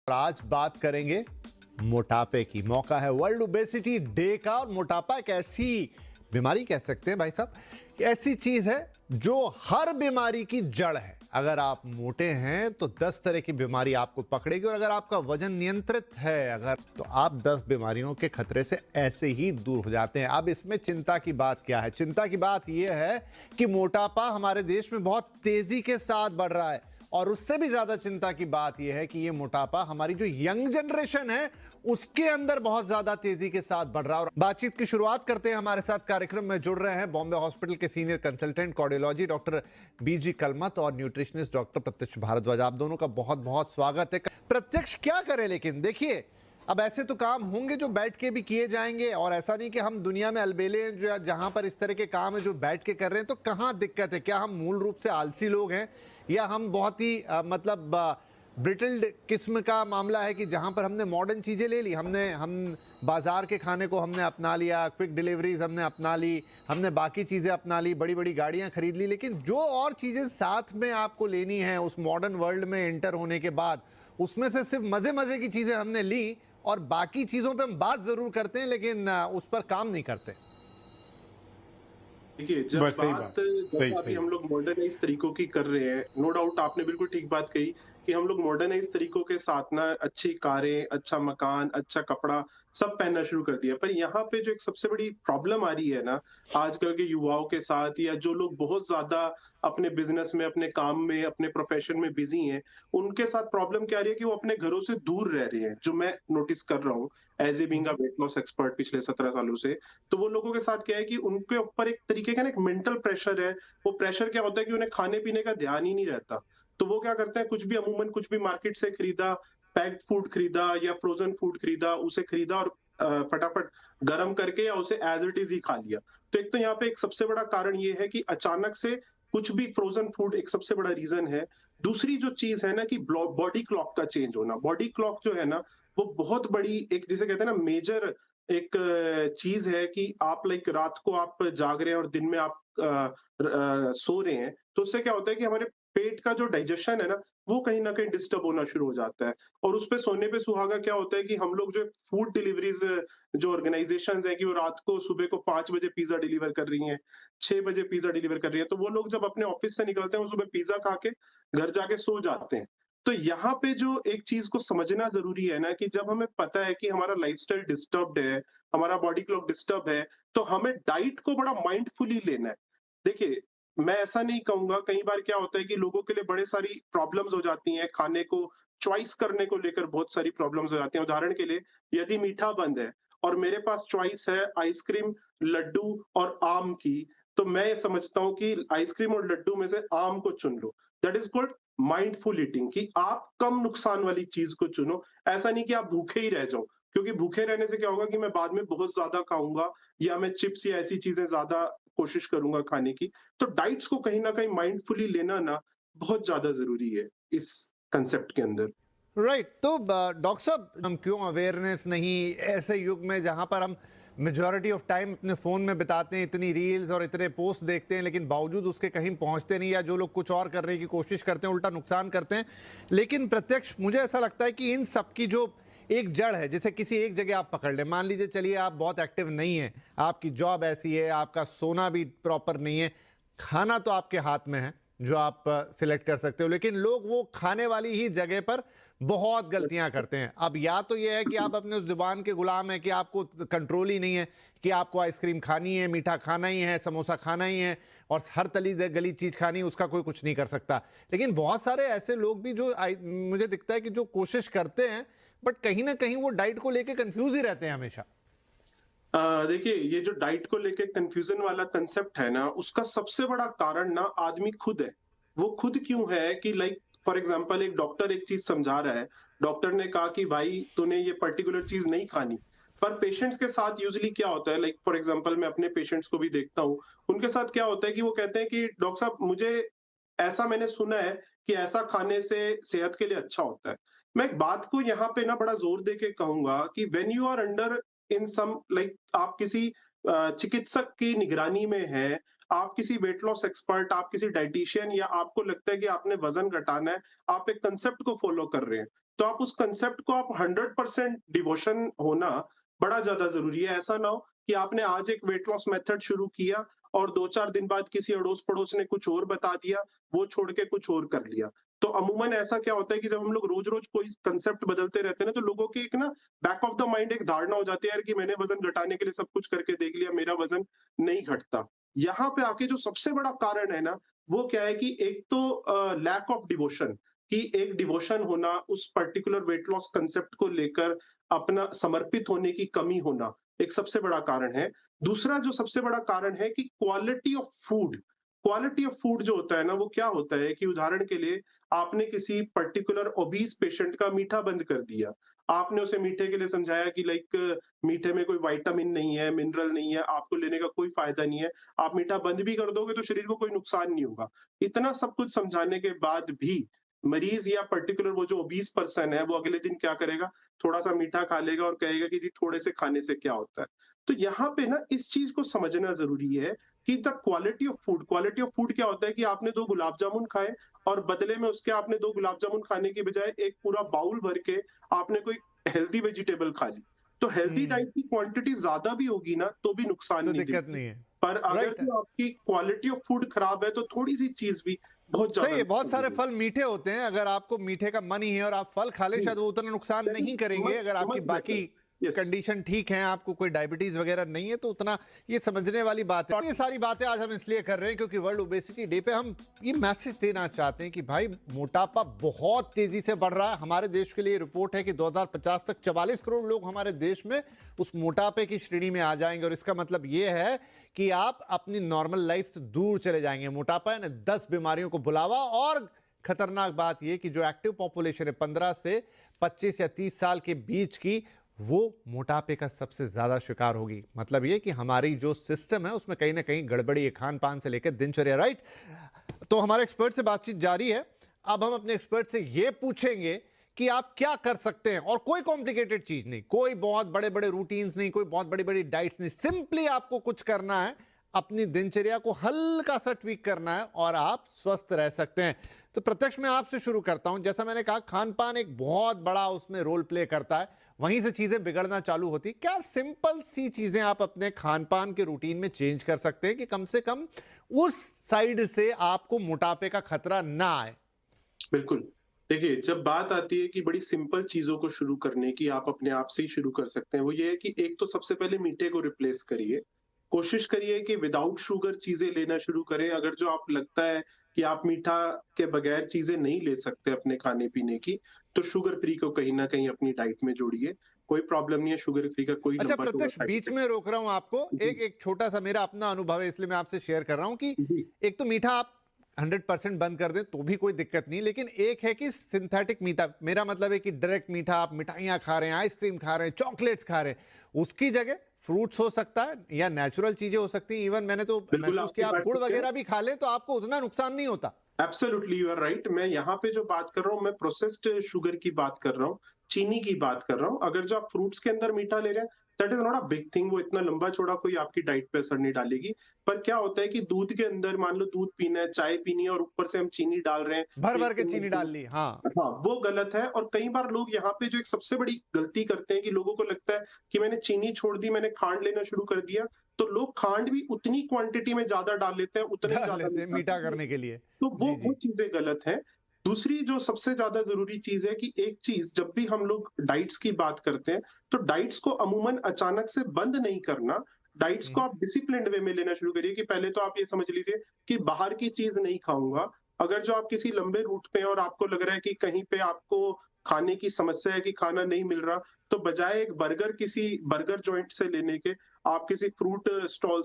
और आज बात करेंगे मोटापे की। मौका है वर्ल्ड ओबेसिटी डे का। और मोटापा एक ऐसी बीमारी कह सकते हैं भाई साहब, ऐसी चीज है जो हर बीमारी की जड़ है। अगर आप मोटे हैं तो 10 तरह की बीमारी आपको पकड़ेगी, और अगर आपका वजन नियंत्रित है अगर तो आप 10 बीमारियों के खतरे से ऐसे ही दूर हो जाते हैं। अब इसमें चिंता की बात क्या है? चिंता की बात यह है कि मोटापा हमारे देश में बहुत तेजी के साथ बढ़ रहा है, और उससे भी ज्यादा चिंता की बात यह है कि यह मोटापा हमारी जो यंग जनरेशन है उसके अंदर बहुत ज्यादा तेजी के साथ बढ़ रहा है। और बातचीत की शुरुआत करते हैं। हमारे साथ कार्यक्रम में जुड़ रहे हैं बॉम्बे हॉस्पिटल के सीनियर कंसल्टेंट कार्डियोलॉजी डॉक्टर बीजी कलमत और न्यूट्रिशनिस्ट डॉक्टर प्रत्यक्ष भारद्वाज। आप दोनों का बहुत बहुत स्वागत है। प्रत्यक्ष क्या करें, लेकिन देखिए अब ऐसे तो काम होंगे जो बैठ के भी किए जाएंगे, और ऐसा नहीं कि हम दुनिया में अलबेले हैं जो जहां पर इस तरह के काम है जो बैठ के कर रहे हैं। तो कहां दिक्कत है? क्या हम मूल रूप से आलसी लोग हैं, या हम बहुत ही मतलब ब्रिटल्ड किस्म का मामला है कि जहां पर हमने मॉडर्न चीजें ले ली, हम बाजार के खाने को हमने अपना लिया, क्विक डिलीवरीज हमने अपना ली, हमने बाकी चीजें अपना ली, बड़ी बड़ी गाड़ियां खरीद ली, लेकिन जो और चीजें साथ में आपको लेनी है उस मॉडर्न वर्ल्ड में एंटर होने के बाद, उसमें से सिर्फ मजे मजे की चीजें हमने ली, और बाकी चीजों पे हम बात जरूर करते हैं लेकिन उस पर काम नहीं करते। देखिए, जब बस सही बात। बात सही जैसा अभी सही। हम लोग मॉडर्नाइज़ तरीकों की कर रहे हैं, नो डाउट आपने बिल्कुल ठीक बात कही कि हम लोग मॉडर्नाइज़ तरीकों के साथ ना अच्छी कारें, अच्छा मकान, अच्छा कपड़ा सब पहनना शुरू कर दिया। पर यहाँ पे जो एक सबसे बड़ी प्रॉब्लम आ रही है ना, आजकल के युवाओं के साथ या जो लोग बहुत ज़्यादा अपने बिज़नेस में, अपने काम में, अपने प्रोफ़ेशन में बिज़ी हैं, उनके साथ प्रॉब्लम क्या आ रही है कि वो अपने घरों से दूर रह रहे हैं, जो मैं नोटिस कर रहा हूँ as a being a weight loss expert पिछले 17 सालों से। तो वो लोगों के साथ क्या है कि उनके ऊपर एक तरीके का ना एक मेंटल प्रेशर है। वो प्रेशर क्या होता है कि उन्हें खाने-पीने का ध्यान ही नहीं रहता। तो वो क्या करते हैं, कुछ भी अमूमन कुछ भी मार्केट से खरीदा, पैक्ड फूड खरीदा या फ्रोज़न फूड खरीदा, उसे खरीदा और फटाफट गरम करके या उसे एज़ इट इज़ ही खा लिया। तो एक तो यहाँ पे एक सबसे बड़ा कारण ये है कि अचानक से कुछ भी फ्रोज़न फूड एक सबसे बड़ा रीज़न है। दूसरी जो चीज़ है ना कि बॉडी क्लॉक का चेंज होना। बॉडी क्लॉक जो है ना, वो बहुत बड़ी एक जिसे कहते हैं ना मेजर एक चीज़ है कि आप लाइक रात को आप जाग रहे हैं और दिन में आप सो रहे हैं, तो उससे क्या होता है कि हमारे पेट का जो डाइजेशन है ना, वो कहीं न कहीं डिस्टर्ब होना शुरू हो जाता है। और उसपे सोने पे सुहागा क्या होता है कि हम लोग जो फूड डिलीवरीज़ जो ऑर्गनाइज़ेशंस हैं कि वो रात को सुबह को 5 बजे पिज़्ज़ा डिलीवर कर रही हैं, 6 बजे पिज़्ज़ा डिलीवर कर रही हैं, तो वो लोग जब अपने ऑफ़िस से निकलते हैं, वो सुबह पिज़्ज़ा खा के घर जाके सो जाते हैं। तो यहाँ पे जो एक चीज़ को समझना ज़रूरी है ना कि जब हमें पता है कि हमारा लाइफ़स्टाइल डिस्टर्ब्ड है, हमारा बॉडी क्लॉक डिस्टर्ब है, तो हमें डाइट को बड़ा माइंडफुली लेना है। देखिए, मैं ऐसा नहीं कहूँगा, कई बार क्या होता है कि लोगों के लिए बड़े सारी प्रॉब्लम्स हो जाती हैं, खाने को चॉइस करने को लेकर बहुत सारी प्रॉब्लम्स हो जाती हैं। उदाहरण के लिए, यदि मीठा बंद है और मेरे पास चॉइस है आइसक्रीम, लड्डू और आम की, तो मैं ये समझता हूँ कि आइसक्रीम और लड्डू में से आम को चुन लो। That is called mindful eating कि आप कम नुकसान वाली चीज़ को चुनो। ऐसा नहीं कि आप भूखे ही रह जाओ, क्योंकि भूखे रहने से क्या होगा कि मैं बाद में बहुत ज़्यादा खाऊँगा या मैं चिप्स या ऐसी चीज़ें ज़्यादा कोशिश करूँगा खाने की। तो डाइट्स को कहीं न कहीं माइंडफुली लेना ना बहुत ज़्यादा ज़रूरी है इस कांसेप्ट के अंदर। राइट। तो डॉक्टर साहब, हम क्यों अवेयरनेस नहीं ऐसे युग में जहां पर हम मेजॉरिटी ऑफ टाइम अपने फोन में बिताते हैं, इतनी रील्स और इतने पोस्ट देखते हैं, लेकिन बावजूद उसके कहीं पहुंचते नहीं, या जो लोग कुछ और करने की कोशिश करते हैं उल्टा नुकसान करते हैं। लेकिन प्रत्यक्ष मुझे ऐसा लगता है कि इन सब की जो एक जड़ है, जैसे किसी एक जगह आप पकड़ लें, मान लीजिए चलिए आप बहुत एक्टिव नहीं है, आपकी जॉब ऐसी है, आपका सोना भी प्रॉपर नहीं है, खाना तो आपके हाथ में है जो आप सिलेक्ट कर सकते हो, लेकिन लोग वो खाने वाली ही जगह पर बहुत गलतियां करते हैं। अब या तो ये है कि आप अपने उस जुबान के गुलाम हैं कि आपको कंट्रोल ही नहीं है कि आपको आइसक्रीम खानी है, मीठा खाना ही है, समोसा खाना ही है, और हर तली गली चीज खानी है, उसका कोई कुछ नहीं कर सकता। लेकिन बहुत सारे ऐसे लोग भी जो मुझे दिखता है कि जो कोशिश करते हैं, बट कहीं ना कहीं वो डाइट को लेके कंफ्यूज ही रहते हैं हमेशा। देखिए, ये जो डाइट को लेके कन्फ्यूज़न वाला कांसेप्ट है ना, उसका सबसे बड़ा कारण ना आदमी खुद है। वो खुद क्यों है कि लाइक फॉर एग्ज़ाम्पल एक डॉक्टर एक चीज़ समझा रहा है, डॉक्टर ने कहा कि भाई तूने ये पर्टिकुलर चीज़ नहीं खानी। पर पेशेंट्स के साथ यूजुअली क्या होता है, लाइक फॉर एग्ज़ाम्पल मैं अपने पेशेंट्स को भी देखता हूँ, उनके साथ क्या होता है कि वो कहते हैं कि डॉक्टर साहब मुझे ऐसा मैंने सुना है कि ऐसा खाने से सेहत के लिए अच्छा होता है। मैं एक बात को यहाँ पे ना बड़ा ज़ोर देके कहूँगा कि when you are under in some like आप किसी चिकित्सक की निगरानी में हैं, आप किसी वेट लॉस एक्सपर्ट, आप किसी डायटीशियन या आपको लगता है कि आपने वज़न घटाना है, आप एक कांसेप्ट को फ़ॉलो कर रहे हैं। तो आप उस कंसेप्ट को आप 100% डिवोशन होना बड़ा ज्यादा जरूरी है। ऐसा ना हो कि आपने आज एक वेट लॉस मेथड शुरू किया और 2-4 दिन बाद किसी अड़ोस पड़ोस ने कुछ और बता दिया, वो छोड़ के कुछ और कर लिया। तो अमूमन ऐसा क्या होता है कि जब हम लोग रोज रोज कोई कंसेप्ट बदलते रहते हैं ना, तो लोगों की एक ना बैक ऑफ द माइंड एक धारणा हो जाती है यार कि मैंने वजन घटाने के लिए सब कुछ करके देख लिया, मेरा वजन नहीं घटता। यहाँ पे आके जो सबसे बड़ा कारण है ना, वो क्या है कि एक तो लैक ऑफ डिवोशन, कि एक डिवोशन होना उस पर्टिकुलर वेट लॉस कंसेप्ट को लेकर, अपना समर्पित होने की कमी होना एक सबसे बड़ा कारण है। दूसरा जो सबसे बड़ा कारण है कि क्वालिटी ऑफ फूड जो होता है ना, वो क्या होता है कि उदाहरण के लिए आपने किसी पर्टिकुलर ओबीज पेशेंट का मीठा बंद कर दिया। आपने उसे मीठे के लिए समझाया कि लाइक मीठे में कोई विटामिन नहीं है, मिनरल नहीं है, आपको लेने का कोई फायदा नहीं है। आप मीठा बंद भी कर दोगे तो शरीर को कोई नुकसान नहीं होगा। इतना सब कुछ समझाने के बाद भी मरीज या पर्टिकुलर वो जो ओबीज पर्सन है, वो अगले दिन क्या करेगा, थोड़ा-सा मीठा खा लेगा और कहेगा कि जी थोड़े से खाने से क्या होता है। तो यहाँ पे ना इस चीज़ को समझना ज़रूरी है कि द क्वालिटी ऑफ फूड क्या होता है कि आपने 2 गुलाब जामुन खाए और बदले में उसके आपने 2 गुलाब जामुन खाने की बजाय एक पूरा बाउल भर के आपने कोई हेल्दी वेजिटेबल खा ली। तो हेल्दी हम्म। डाइट की क्वांटिटी ज़्यादा भी होगी ना, तो भी नुकसान तो नहीं दिक्कत देगी। नहीं है। पर अगर राइट। जो आपकी क्वालिटी ऑफ फूड खराब है, तो थोड़ी-सी चीज़ भी बहुत सही ज़्यादा है, बहुत नुकसान सारे देगी। फल मीठे होते हैं, अगर आपको मीठे का मन ही है और आप फल खा ले, जी, शायद वो उतना नुकसान दैट नहीं इज़ करेंगे। मच अगर आपकी मच बाकी बेटर। यस। कंडीशन ठीक है, आपको कोई डायबिटीज वगैरह नहीं है, तो उतना ये समझने वाली बात है। और ये सारी बातें आज हम इसलिए कर रहे हैं क्योंकि वर्ल्ड ओबेसिटी डे पे हम ये मैसेज देना चाहते हैं कि भाई मोटापा बहुत तेजी से बढ़ रहा है। हमारे देश के लिए रिपोर्ट है कि 2050 तक 44 करोड़ लोग हमारे देश में उस मोटापे की श्रेणी में आ जाएंगे, और इसका मतलब ये है कि आप अपनी नॉर्मल लाइफ से दूर चले जाएंगे। मोटापा है ना 10 बीमारियों को बुलावा। और खतरनाक बात यह कि जो एक्टिव पॉपुलेशन है 15 से 25 या 30 साल के बीच की, वो मोटापे का सबसे ज्यादा शिकार होगी। मतलब ये कि हमारी जो सिस्टम है उसमें कहीं ना कहीं गड़बड़ी है, खान पान से लेकर दिनचर्या। राइट। तो हमारे एक्सपर्ट से बातचीत जारी है। अब हम अपने एक्सपर्ट से यह पूछेंगे कि आप क्या कर सकते हैं, और कोई कॉम्प्लिकेटेड चीज नहीं, कोई बहुत बड़े बड़े रूटीन्स नहीं, कोई बहुत बड़ी बड़ी डाइट्स नहीं। सिंपली आपको कुछ करना है, अपनी दिनचर्या को हल्का सा ट्वीक करना है और आप स्वस्थ रह सकते हैं। तो प्रत्यक्ष मैं आपसे शुरू करता हूं। जैसा मैंने कहा, खान पान एक बहुत बड़ा उसमें रोल प्ले करता है, वहीं से चीजें बिगड़ना चालू होती। क्या सिंपल सी चीजें आप अपने खान पान के रूटीन में चेंज कर सकते हैं कि कम से कम उस साइड से आपको मोटापे का खतरा ना आए? बिल्कुल। देखिए, जब बात आती है कि बड़ी सिंपल चीज़ों को शुरू करने की, आप अपने आप से ही शुरू कर सकते हैं। वो ये है कि एक तो सबसे पहले मीठे को रिप्लेस करिए। कोशिश करिए कि विदाउट शुगर चीज़ें लेना शुरू करें। अगर जो आप लगता है कि आप मीठा के बगैर चीज़ें नहीं ले सकते अपने खाने-पीने की, तो शुगर फ्री को कहीं न कहीं अपनी डाइट में जोड़िए। कोई प्रॉब्लम नहीं है, शुगर फ्री का कोई अच्छा लंबा-चौड़ा प्रत्यक्ष, साइड बीच इफेक्ट। में रोक रहा हूं आपको। जी, एक एक छोटा सा मेरा अपना अनुभव है, इसलिए मैं आपसे शेयर कर रहा हूं कि जी, एक तो मीठा आप 100% बंद कर दें तो भी कोई दिक्कत नहीं, लेकिन एक है कि सिंथेटिक मीठा, मेरा मतलब है कि डायरेक्ट मीठा, आप मिठाइयां खा रहे हैं, आइसक्रीम खा रहे हैं, चॉकलेट्स खा रहे हैं, उसकी जगह फ्रूट्स हो सकता है या नेचुरल चीजें हो सकती हैं। इवन मैंने तो बिल्कुल महसूस आपकी किया, आप बात गुड़ ठीक है। वगैरह भी खा लें तो आपको उतना नुकसान नहीं होता। Absolutely you are right. मैं यहाँ पे जो बात कर रहा हूँ, मैं प्रोसेस्ड शुगर की बात कर रहा हूँ, चीनी की बात कर रहा हूँ। अगर जो आप फ्रूट्स के अंदर मीठा ले रहे हैं, that is not a big thing. वो इतना लंबा चौड़ा कोई आपकी डाइट पे असर नहीं डालेगी। पर क्या होता है कि दूध के अंदर, मान लो दूध पीना है, चाय पीनी है और ऊपर से हम चीनी डाल रहे हैं, भर एक भर के चीनी चम्मच। डाल ली, हाँ। हाँ, वो गलत है। और कई बार लोग यहाँ पे जो एक सबसे बड़ी गलती करते हैं कि लोगों को लगता है कि मैंने चीनी छोड़ दी, मैंने खांड लेना शुरू कर दिया, तो लोग खांड भी उतनी क्वांटिटी में ज्यादा डाल लेते हैं, उतना ही डाल ज्यादा लेते हैं मीठा मीठा कर करने लेते के हैं। लिए। तो वो जी वो जी। चीजें गलत हैं। दूसरी जो सबसे ज्यादा जरूरी चीज है कि एक चीज, जब भी हम लोग डाइट्स की बात करते हैं, तो डाइट्स को अमूमन अचानक से बंद नहीं करना। डाइट्स को हम्म। आप डिसिप्लिन्ड वे में लेना शुरू करिए कि पहले तो आप ये समझ लीजिए कि बाहर की चीज नहीं खाऊंगा। अगर जो आप किसी लंबे रूट पे हैं और आपको लग रहा है कि कहीं पे आपको खाने की समस्या है कि खाना नहीं मिल रहा, तो बजाय एक बर्गर किसी बर्गर जॉइंट से लेने के, आप किसी फ्रूट स्टॉल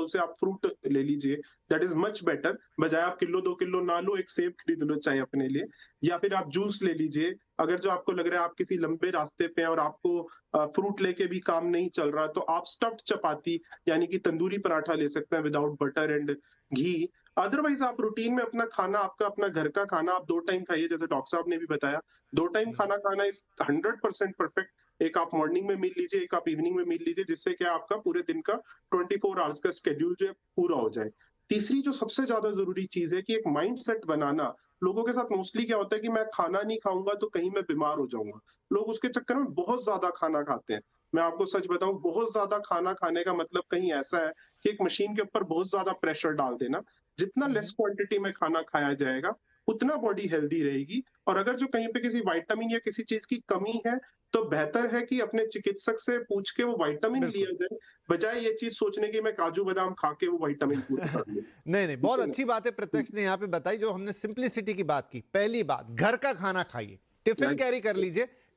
से आप फ्रूट ले लीजिए। That is much better. बजाय आप किलो 2 किलो ना लो, एक सेब खरीद लो चाहे अपने लिए, या फिर आप जूस ले लीजिए। अगर जो आपको लग रहा है आप किसी लंबे रास्ते पे हैं और आपको फ्रूट लेके भी काम नहीं चल रहा, तो आप स्टफ्ड चपाती यानी कि तंदूरी पराठा ले सकते हैं without butter and ghee. Otherwise आप रूटीन में अपना खाना, आपका अपना घर का खाना आप 2 टाइम खाइए, जैसे डॉक्टर साहब ने भी बताया। 2 टाइम हम्म। खाना खाना इज 100% परफेक्ट। एक आप मॉर्निंग में मील लीजिए, एक आप इवनिंग में मील लीजिए, जिससे क्या आपका पूरे दिन का 24 आवर्स का स्केड्यूल जो है पूरा हो जाए। तीसरी जो सबसे ज्यादा जरूरी चीज है कि एक माइंड सेट बनाना लोगों के साथ मोस्टली क्या होता है कि मैं खाना नहीं खाऊंगा तो कहीं मैं बीमार हो जाऊंगा। लोग उसके चक्कर में बहुत ज्यादा खाना खाते हैं। मैं आपको सच बताऊं, बहुत ज्यादा खाना खाने का मतलब कहीं ऐसा है कि एक मशीन के ऊपर बहुत ज्यादा प्रेशर डाल देना। जितना लेस क्वांटिटी में खाना खाया जाएगा उतना बॉडी हेल्दी रहेगी। और अगर जो कहीं पे किसी विटामिन या किसी चीज की कमी है तो बेहतर है कि अपने चिकित्सक से पूछ के वो विटामिन बिल्कुल। लिया जाए, बजाय ये चीज सोचने की मैं काजू बादाम खा के वो विटामिन पूरा कर लूं। नहीं नहीं, बहुत ठीक है ना? अच्छी बात है प्रत्यक्ष ने यहाँ पे बताई, जो हमने सिंप्लिसिटी की बात की। पहली बात, घर का खाना खाइए, टिफिन कैरी कर लीजिए,